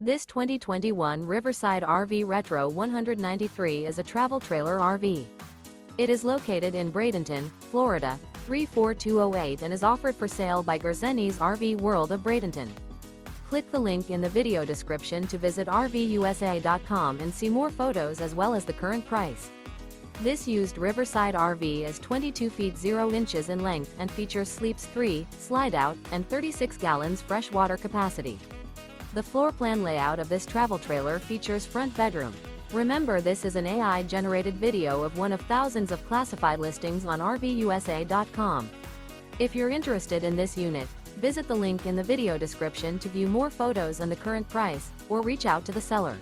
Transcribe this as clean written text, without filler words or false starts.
This 2021 Riverside RV Retro 193 is a travel trailer RV. It is located in Bradenton, Florida, 34208 and is offered for sale by Gerzeny's RV World of Bradenton. Click the link in the video description to visit RVUSA.com and see more photos as well as the current price. This used Riverside RV is 22 feet 0 inches in length and features sleeps 3, Slideout, and 36 gallons fresh water capacity. The floor plan layout of this travel trailer features front bedroom. Remember, this is an AI-generated video of one of thousands of classified listings on RVUSA.com. If you're interested in this unit, visit the link in the video description to view more photos and the current price, or reach out to the seller.